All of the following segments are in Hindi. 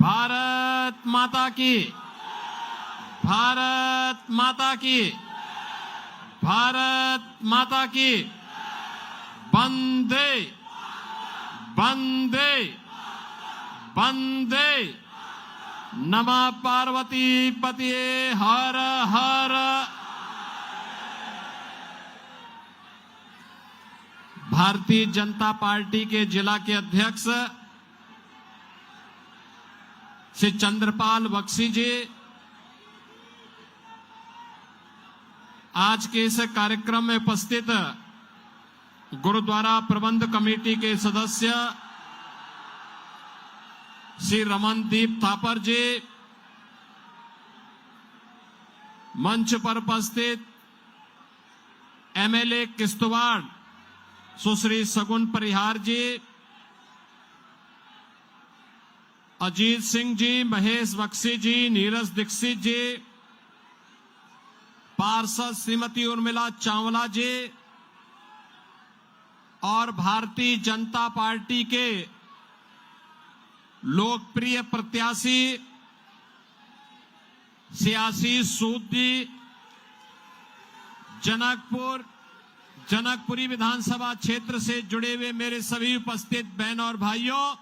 भारत माता की, भारत माता की, भारत माता की। वंदे वंदे वंदे। नमः पार्वती पतिये हर हर। भारतीय जनता पार्टी के जिला के अध्यक्ष श्री चंद्रपाल बख्शी जी आज के इस कार्यक्रम में उपस्थित गुरुद्वारा प्रबंध कमेटी के सदस्य श्री रमनदीप थापर जी, मंच पर उपस्थित एमएलए किश्तवाड़ सुश्री सगुन परिहार जी, अजीत सिंह जी, महेश बख्शी जी, नीरज दीक्षित जी, पार्षद श्रीमती उर्मिला चावला जी और भारतीय जनता पार्टी के लोकप्रिय प्रत्याशी सियासी सूद जी, जनकपुरी विधानसभा क्षेत्र से जुड़े हुए मेरे सभी उपस्थित बहन और भाइयों,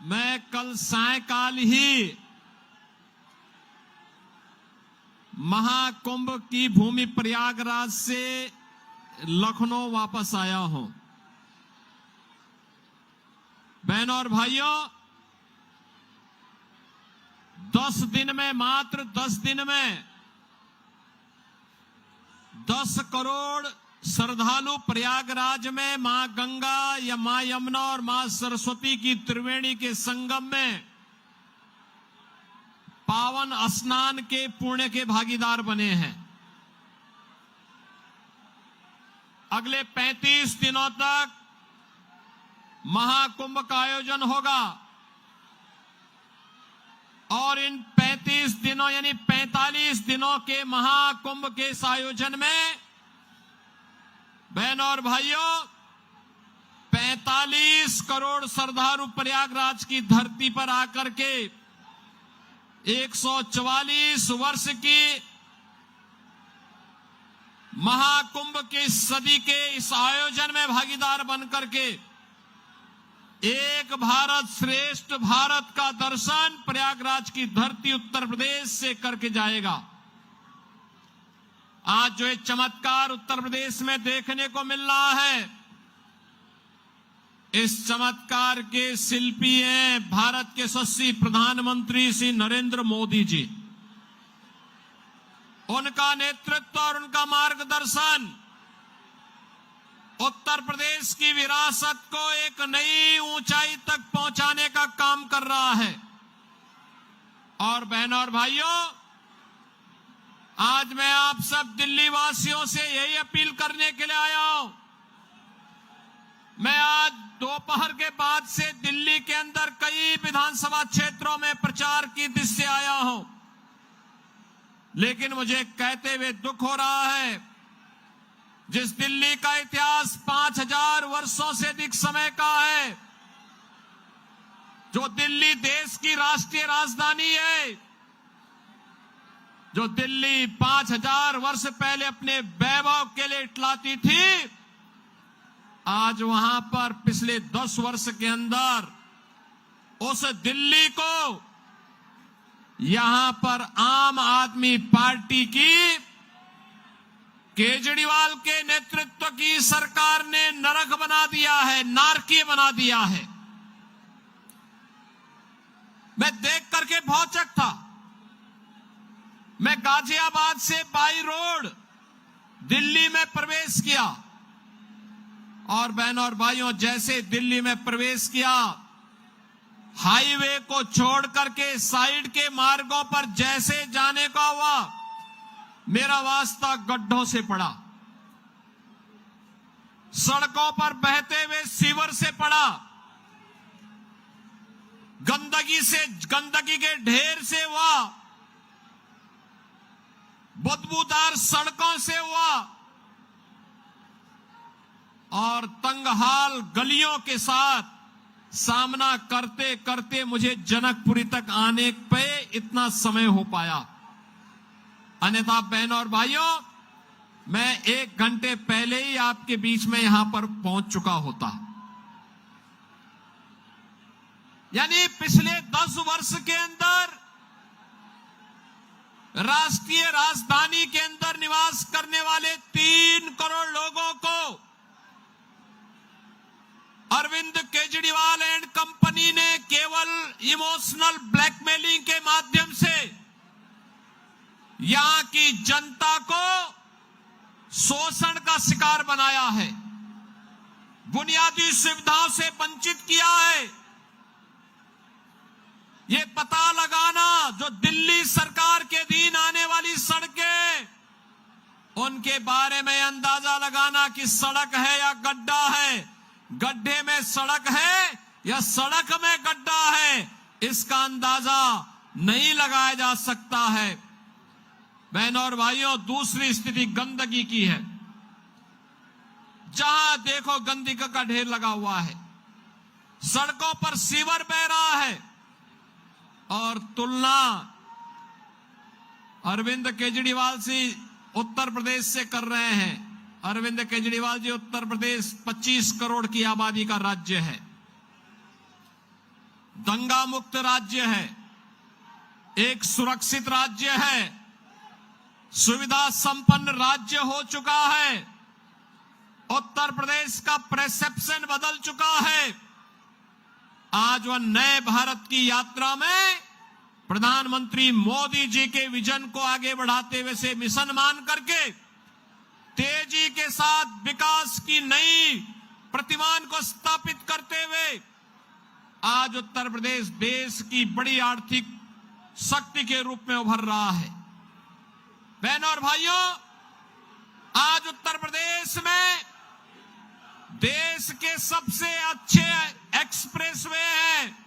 मैं कल सायकाल ही महाकुंभ की भूमि प्रयागराज से लखनऊ वापस आया हूं। बहनों और भाइयों, 10 दिन में, मात्र 10 दिन में 10 करोड़ श्रद्धालु प्रयागराज में मां गंगा या मां यमुना और मां सरस्वती की त्रिवेणी के संगम में पावन स्नान के पुण्य के भागीदार बने हैं। अगले 35 दिनों तक महाकुंभ का आयोजन होगा और इन 35 दिनों यानी 45 दिनों के महाकुंभ के इस आयोजन में बहनों और भाइयों 45 करोड़ श्रद्धालु प्रयागराज की धरती पर आकर के 144 वर्ष की महाकुंभ के सदी के इस आयोजन में भागीदार बनकर के एक भारत श्रेष्ठ भारत का दर्शन प्रयागराज की धरती उत्तर प्रदेश से करके जाएगा। आज जो एक चमत्कार उत्तर प्रदेश में देखने को मिल रहा है, इस चमत्कार के शिल्पी हैं भारत के यशस्वी प्रधानमंत्री श्री नरेंद्र मोदी जी। उनका नेतृत्व और उनका मार्गदर्शन उत्तर प्रदेश की विरासत को एक नई ऊंचाई तक पहुंचाने का काम कर रहा है। और बहनों और भाइयों, आज मैं आप सब दिल्ली वासियों से यही अपील करने के लिए आया हूं। मैं आज दोपहर के बाद से दिल्ली के अंदर कई विधानसभा क्षेत्रों में प्रचार की दृष्टि से आया हूं, लेकिन मुझे कहते हुए दुख हो रहा है, जिस दिल्ली का इतिहास 5000 वर्षों से अधिक समय का है, जो दिल्ली देश की राष्ट्रीय राजधानी है, जो दिल्ली 5000 वर्ष पहले अपने वैभव के लिए इटलाती थी, आज वहां पर पिछले 10 वर्ष के अंदर उस दिल्ली को यहां पर आम आदमी पार्टी की केजरीवाल के नेतृत्व की सरकार ने नरक बना दिया है, नारकीय बना दिया है। मैं देख करके बहुत चकित था। मैं गाजियाबाद से बाई रोड दिल्ली में प्रवेश किया और बहनों और भाइयों, जैसे दिल्ली में प्रवेश किया, हाईवे को छोड़ करके साइड के मार्गों पर जैसे जाने का हुआ, मेरा वास्ता गड्ढों से पड़ा, सड़कों पर बहते हुए सीवर से पड़ा, गंदगी के ढेर से हुआ, बदबूदार सड़कों से हुआ और तंगहाल गलियों के साथ सामना करते करते मुझे जनकपुरी तक आने पे इतना समय हो पाया। अन्यथा बहनों और भाइयों, मैं 1 घंटे पहले ही आपके बीच में यहां पर पहुंच चुका होता। यानी पिछले 10 वर्ष के अंदर राष्ट्रीय राजधानी के अंदर निवास करने वाले 3 करोड़ लोगों को अरविंद केजरीवाल एंड कंपनी ने केवल इमोशनल ब्लैकमेलिंग के माध्यम से यहां की जनता को शोषण का शिकार बनाया है, बुनियादी सुविधाओं से वंचित किया है। ये पता लगाना, जो दिल्ली सरकार के अधीन आने वाली सड़कें, उनके बारे में अंदाजा लगाना कि सड़क है या गड्ढा है, गड्ढे में सड़क है या सड़क में गड्ढा है, इसका अंदाजा नहीं लगाया जा सकता है। बहनों और भाइयों, दूसरी स्थिति गंदगी की है। जहां देखो गंदगी का ढेर लगा हुआ है, सड़कों पर सीवर बह रहा है। और तुलना अरविंद केजरीवाल जी उत्तर प्रदेश से कर रहे हैं। अरविंद केजरीवाल जी, उत्तर प्रदेश 25 करोड़ की आबादी का राज्य है, दंगा मुक्त राज्य है, एक सुरक्षित राज्य है, सुविधा संपन्न राज्य हो चुका है। उत्तर प्रदेश का परसेप्शन बदल चुका है। आज वह नए भारत की यात्रा में प्रधानमंत्री मोदी जी के विजन को आगे बढ़ाते हुए से मिशन मान करके तेजी के साथ विकास की नई प्रतिमान को स्थापित करते हुए आज उत्तर प्रदेश देश की बड़ी आर्थिक शक्ति के रूप में उभर रहा है। बहनों और भाइयों, आज उत्तर प्रदेश में देश के सबसे अच्छे एक्सप्रेसवे हैं,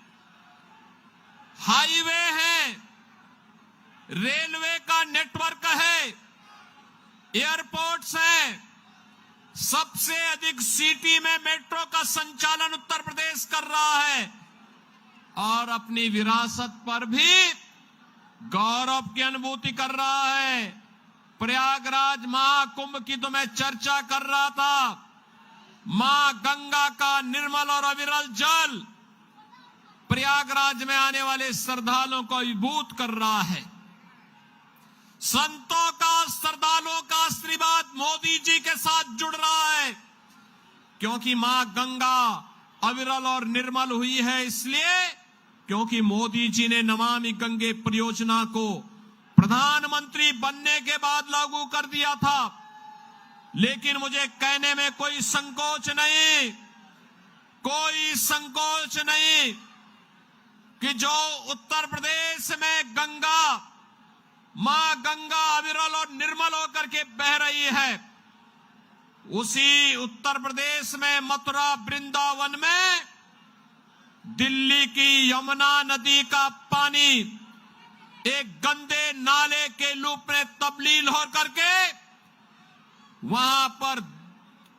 हाईवे हैं, रेलवे का नेटवर्क है, एयरपोर्ट्स हैं। सबसे अधिक सिटी में मेट्रो का संचालन उत्तर प्रदेश कर रहा है और अपनी विरासत पर भी गौरव की अनुभूति कर रहा है। प्रयागराज महाकुंभ की तो मैं चर्चा कर रहा था। मां गंगा का निर्मल और अविरल जल प्रयागराज में आने वाले श्रद्धालुओं को अभिभूत कर रहा है। संतों का, श्रद्धालुओं का आशीर्वाद मोदी जी के साथ जुड़ रहा है, क्योंकि मां गंगा अविरल और निर्मल हुई है, इसलिए क्योंकि मोदी जी ने नमामि गंगे परियोजना को प्रधानमंत्री बनने के बाद लागू कर दिया था। लेकिन मुझे कहने में कोई संकोच नहीं कि जो उत्तर प्रदेश में गंगा, मां गंगा अविरल और निर्मल होकर के बह रही है, उसी उत्तर प्रदेश में मथुरा वृंदावन में दिल्ली की यमुना नदी का पानी एक गंदे नाले के रूप में तब्दील होकर के वहां पर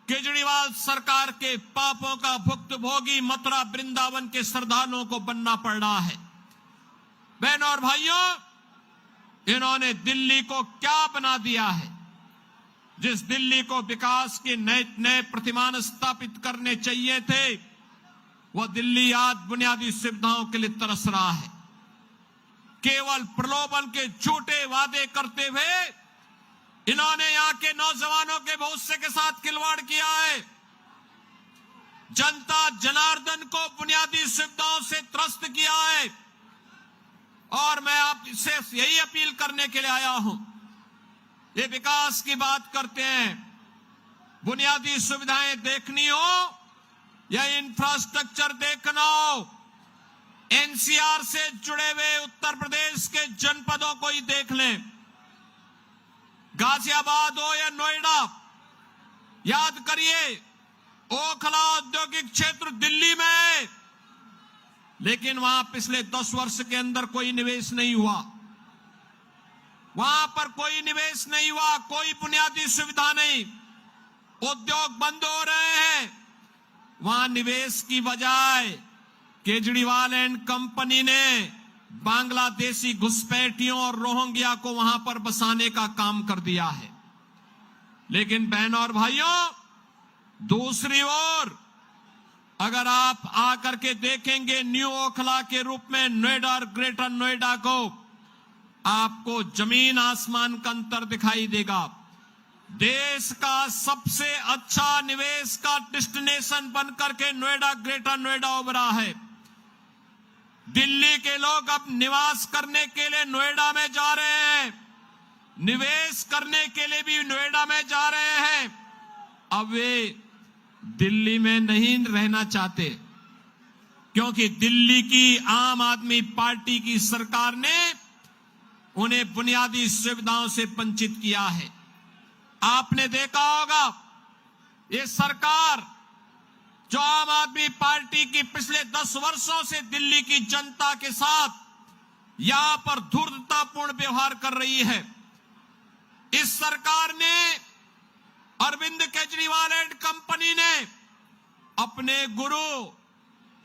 केजरीवाल सरकार के पापों का भुक्तभोगी मथुरा वृंदावन के श्रद्धालुओं को बनना पड़ रहा है। बहनों और भाइयों, इन्होंने दिल्ली को क्या बना दिया है? जिस दिल्ली को विकास के नए नए प्रतिमान स्थापित करने चाहिए थे, वह दिल्ली आज बुनियादी सुविधाओं के लिए तरस रहा है। केवल प्रलोभन के झूठे वादे करते हुए इन्होंने यहां के नौजवानों के भविष्य के साथ खिलवाड़ किया है। जनता जनार्दन को बुनियादी सुविधाओं से त्रस्त किया है। और मैं आपसे यही अपील करने के लिए आया हूं। ये विकास की बात करते हैं, बुनियादी सुविधाएं देखनी हो या इंफ्रास्ट्रक्चर देखना हो, एनसीआर से जुड़े हुए उत्तर प्रदेश के जनपदों को ही देख लें। गाजियाबाद हो या नोएडा, याद करिए ओखला औद्योगिक क्षेत्र दिल्ली में है, लेकिन वहां पिछले 10 वर्ष के अंदर कोई निवेश नहीं हुआ। वहां पर कोई निवेश नहीं हुआ, कोई बुनियादी सुविधा नहीं, उद्योग बंद हो रहे हैं। वहां निवेश की बजाय केजरीवाल एंड कंपनी ने बांग्लादेशी घुसपैठियों और रोहिंग्या को वहां पर बसाने का काम कर दिया है। लेकिन बहनों और भाइयों, दूसरी ओर अगर आप आकर के देखेंगे न्यू ओखला के रूप में नोएडा और ग्रेटर नोएडा को, आपको जमीन आसमान का अंतर दिखाई देगा। देश का सबसे अच्छा निवेश का डेस्टिनेशन बनकर के नोएडा ग्रेटर नोएडा उभरा है। दिल्ली के लोग अब निवास करने के लिए नोएडा में जा रहे हैं, निवेश करने के लिए भी नोएडा में जा रहे हैं। अब वे दिल्ली में नहीं रहना चाहते, क्योंकि दिल्ली की आम आदमी पार्टी की सरकार ने उन्हें बुनियादी सुविधाओं से वंचित किया है। आपने देखा होगा ये सरकार जो आम आदमी पार्टी की पिछले 10 वर्षों से दिल्ली की जनता के साथ यहां पर धूर्ततापूर्ण व्यवहार कर रही है। इस सरकार ने, अरविंद केजरीवाल एंड कंपनी ने अपने गुरु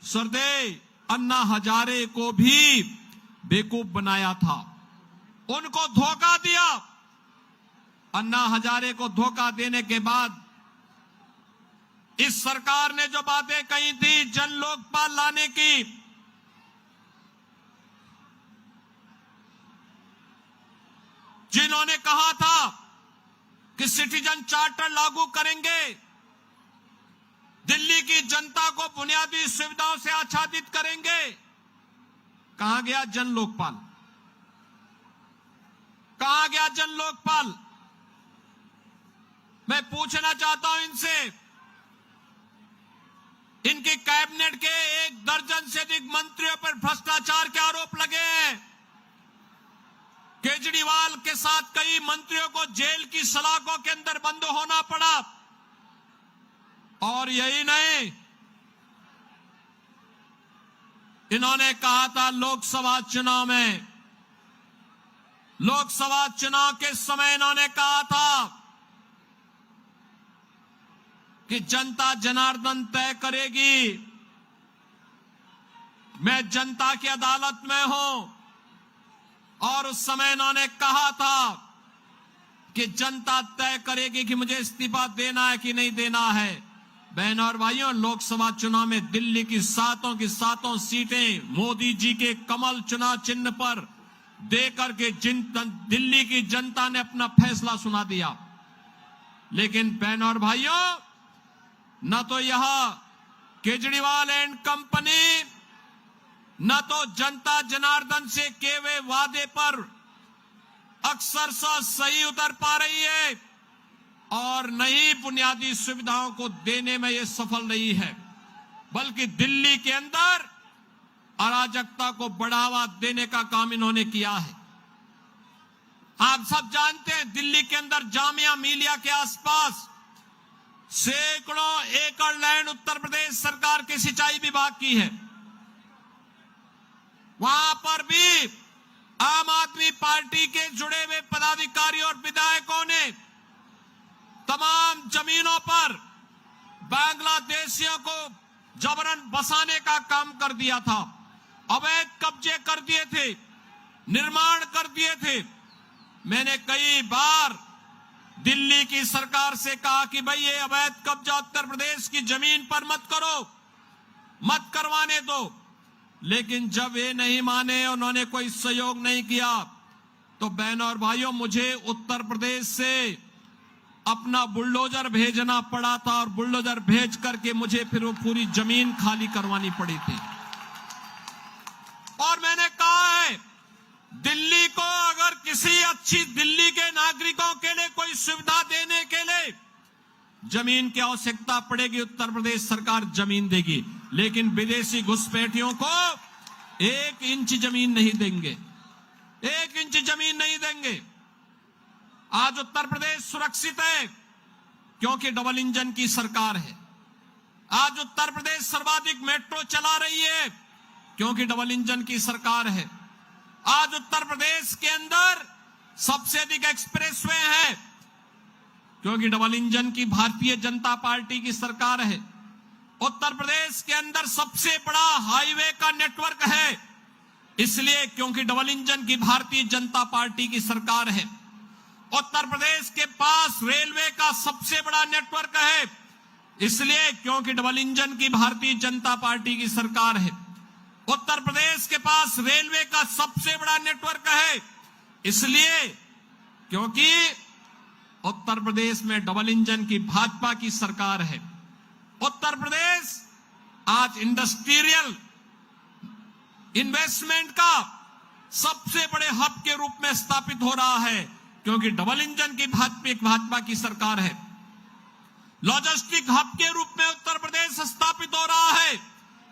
स्वर्गीय अन्ना हजारे को भी बेवकूफ बनाया था, उनको धोखा दिया। अन्ना हजारे को धोखा देने के बाद इस सरकार ने जो बातें कही थी जन लोकपाल लाने की, जिन्होंने कहा था कि सिटीजन चार्टर लागू करेंगे, दिल्ली की जनता को बुनियादी सुविधाओं से आच्छादित करेंगे, कहां गया जन लोकपाल? कहां गया जन लोकपाल? मैं पूछना चाहता हूं इनसे, इनकी कैबिनेट के 1 दर्जन से अधिक मंत्रियों पर भ्रष्टाचार के आरोप लगे हैं। केजरीवाल के साथ कई मंत्रियों को जेल की सलाखों के अंदर बंद होना पड़ा। और यही नहीं, इन्होंने कहा था लोकसभा चुनाव के समय इन्होंने कहा था कि जनता जनार्दन तय करेगी, मैं जनता की अदालत में हूं। और उस समय इन्होंने कहा था कि जनता तय करेगी कि मुझे इस्तीफा देना है कि नहीं देना है। बहनों और भाइयों, लोकसभा चुनाव में दिल्ली की सातों सीटें मोदी जी के कमल चुनाव चिन्ह पर देकर के दिल्ली की जनता ने अपना फैसला सुना दिया। लेकिन बहनों और भाइयों, न तो यह केजरीवाल एंड कंपनी, न तो जनता जनार्दन से किए हुए वादे पर अक्सरशः सही उतर पा रही है और न ही बुनियादी सुविधाओं को देने में यह सफल रही है, बल्कि दिल्ली के अंदर अराजकता को बढ़ावा देने का काम इन्होंने किया है। आप सब जानते हैं दिल्ली के अंदर जामिया मिलिया के आसपास सैकड़ों एकड़ लैंड उत्तर प्रदेश सरकार के सिंचाई विभाग की है। वहां पर भी आम आदमी पार्टी के जुड़े हुए पदाधिकारी और विधायकों ने तमाम जमीनों पर बांग्लादेशियों को जबरन बसाने का काम कर दिया था, अवैध कब्जे कर दिए थे, निर्माण कर दिए थे। मैंने कई बार दिल्ली की सरकार से कहा कि भाई ये अवैध कब्जा उत्तर प्रदेश की जमीन पर मत करो, मत करवाने दो, लेकिन जब ये नहीं माने, उन्होंने कोई सहयोग नहीं किया, तो बहनों और भाइयों, मुझे उत्तर प्रदेश से अपना बुलडोजर भेजना पड़ा था और बुलडोजर भेज करके मुझे फिर वो पूरी जमीन खाली करवानी पड़ी थी। और मैंने कहा है, दिल्ली को अगर किसी अच्छी दिल्ली के नागरिकों के लिए कोई सुविधा देने के लिए जमीन की आवश्यकता पड़ेगी, उत्तर प्रदेश सरकार जमीन देगी, लेकिन विदेशी घुसपैठियों को 1 इंच जमीन नहीं देंगे, 1 इंच जमीन नहीं देंगे। आज उत्तर प्रदेश सुरक्षित है क्योंकि डबल इंजन की सरकार है। आज उत्तर प्रदेश सर्वाधिक मेट्रो चला रही है क्योंकि डबल इंजन की सरकार है। आज उत्तर प्रदेश के अंदर सबसे अधिक एक्सप्रेसवे हैं क्योंकि डबल इंजन की भारतीय जनता पार्टी की सरकार है। उत्तर प्रदेश के अंदर सबसे बड़ा हाईवे का नेटवर्क है, इसलिए क्योंकि डबल इंजन की भारतीय जनता पार्टी की सरकार है। उत्तर प्रदेश के पास रेलवे का सबसे बड़ा नेटवर्क है, इसलिए क्योंकि डबल इंजन की भारतीय जनता पार्टी की सरकार है। उत्तर प्रदेश के पास रेलवे का सबसे बड़ा नेटवर्क है, इसलिए क्योंकि उत्तर प्रदेश में डबल इंजन की भाजपा की सरकार है। उत्तर प्रदेश आज इंडस्ट्रियल इन्वेस्टमेंट का सबसे बड़े हब के रूप में स्थापित हो रहा है, क्योंकि डबल इंजन की भाजपा की सरकार है। लॉजिस्टिक हब के रूप में उत्तर प्रदेश स्थापित हो रहा है,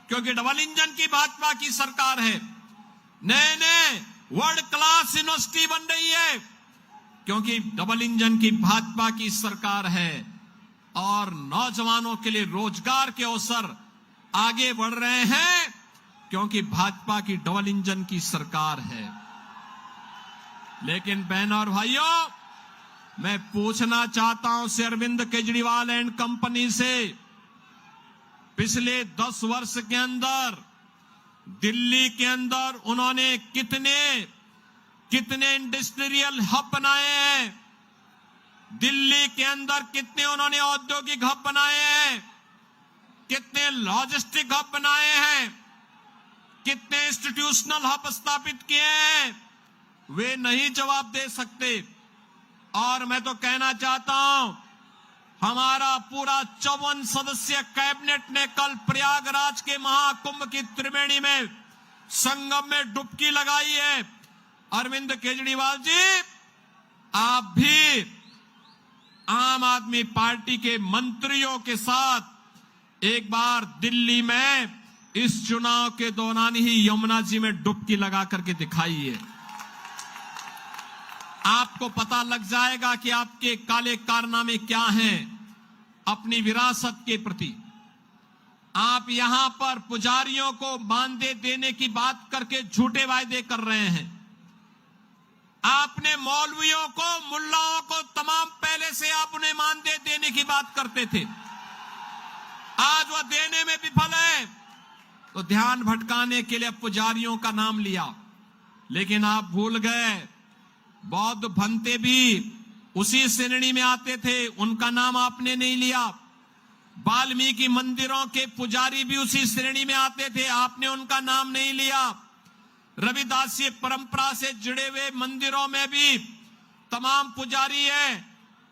क्योंकि डबल इंजन की भाजपा की सरकार है। नए नए वर्ल्ड क्लास यूनिवर्सिटी बन रही है, क्योंकि डबल इंजन की भाजपा की सरकार है। और नौजवानों के लिए रोजगार के अवसर आगे बढ़ रहे हैं, क्योंकि भाजपा की डबल इंजन की सरकार है। लेकिन बहनों और भाइयों, मैं पूछना चाहता हूं श्री अरविंद केजरीवाल एंड कंपनी से, पिछले 10 वर्ष के अंदर दिल्ली के अंदर उन्होंने कितने इंडस्ट्रियल हब बनाए हैं, दिल्ली के अंदर कितने उन्होंने औद्योगिक हब बनाए हैं, कितने लॉजिस्टिक हब बनाए हैं, कितने इंस्टीट्यूशनल हब स्थापित किए हैं, वे नहीं जवाब दे सकते। और मैं तो कहना चाहता हूं, हमारा पूरा 54 सदस्यीय कैबिनेट ने कल प्रयागराज के महाकुंभ की त्रिवेणी में संगम में डुबकी लगाई है। अरविंद केजरीवाल जी, आप भी आम आदमी पार्टी के मंत्रियों के साथ एक बार दिल्ली में इस चुनाव के दौरान ही यमुना जी में डुबकी लगा करके दिखाइए। आपको पता लग जाएगा कि आपके काले कारनामे क्या हैं अपनी विरासत के प्रति। आप यहां पर पुजारियों को मानदेय देने की बात करके झूठे वायदे कर रहे हैं। आपने मौलवियों को, मुल्लाओं को तमाम पहले से आप उन्हें मानदेय देने की बात करते थे, आज वह देने में विफल है। तो ध्यान भटकाने के लिए पुजारियों का नाम लिया, लेकिन आप भूल गए बौद्ध भंते भी उसी श्रेणी में आते थे, उनका नाम आपने नहीं लिया। वाल्मीकि मंदिरों के पुजारी भी उसी श्रेणी में आते थे, आपने उनका नाम नहीं लिया। रविदासी परंपरा से जुड़े हुए मंदिरों में भी तमाम पुजारी हैं,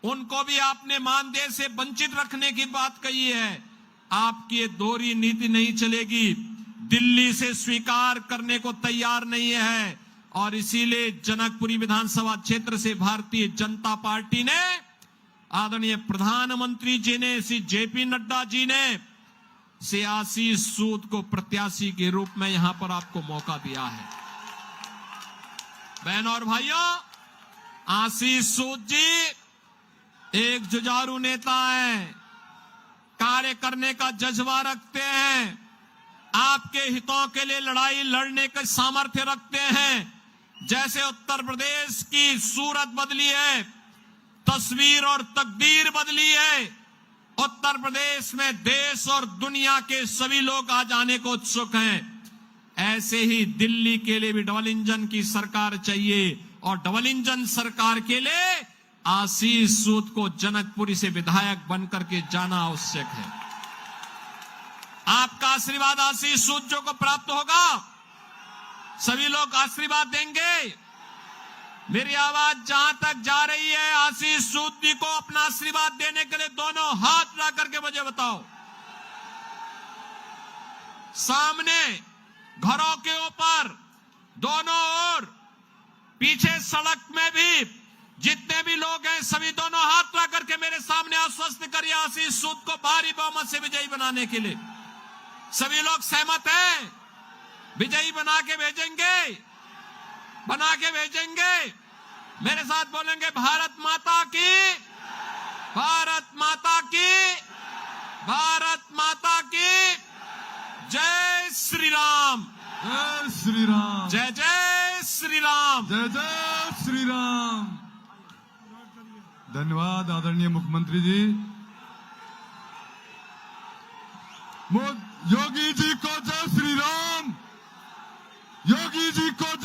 उनको भी आपने मानदेय से वंचित रखने की बात कही है। आपकी ये दोहरी नीति नहीं चलेगी, दिल्ली से स्वीकार करने को तैयार नहीं है। और इसीलिए जनकपुरी विधानसभा क्षेत्र से भारतीय जनता पार्टी ने, आदरणीय प्रधानमंत्री जी ने, श्री जेपी नड्डा जी ने श्री आशीष सूद को प्रत्याशी के रूप में यहां पर आपको मौका दिया है। बहनों और भाइयों, आशीष सूद जी एक जुझारू नेता हैं, कार्य करने का जज्बा रखते हैं, आपके हितों के लिए लड़ाई लड़ने का सामर्थ्य रखते हैं। जैसे उत्तर प्रदेश की सूरत बदली है, तस्वीर और तकदीर बदली है, उत्तर प्रदेश में देश और दुनिया के सभी लोग आज आने को उत्सुक हैं। ऐसे ही दिल्ली के लिए भी डबल इंजन की सरकार चाहिए, और डबल इंजन सरकार के लिए आशीष सूद को जनकपुरी से विधायक बनकर के जाना आवश्यक है। आपका आशीर्वाद आशीष सूद जो को प्राप्त होगा, सभी लोग आशीर्वाद देंगे। मेरी आवाज जहां तक जा रही है, आशीष सूद जी को अपना आशीर्वाद देने के लिए दोनों हाथ ला करके मुझे बताओ। सामने घरों के ऊपर, दोनों ओर, पीछे सड़क में भी जितने भी लोग हैं, सभी दोनों हाथ ला करके मेरे सामने आश्वस्त करिए आशीष सूद को भारी बहुमत से विजयी बनाने के लिए। सभी लोग सहमत हैं? विजयी बना के भेजेंगे, बना के भेजेंगे। मेरे साथ बोलेंगे, भारत माता की, भारत माता की, भारत माता की जय श्री राम, जय श्री राम, जय जय श्री राम, जय जय श्री राम। धन्यवाद आदरणीय मुख्यमंत्री जी। योगी जी को जय श्री राम। योगी जी को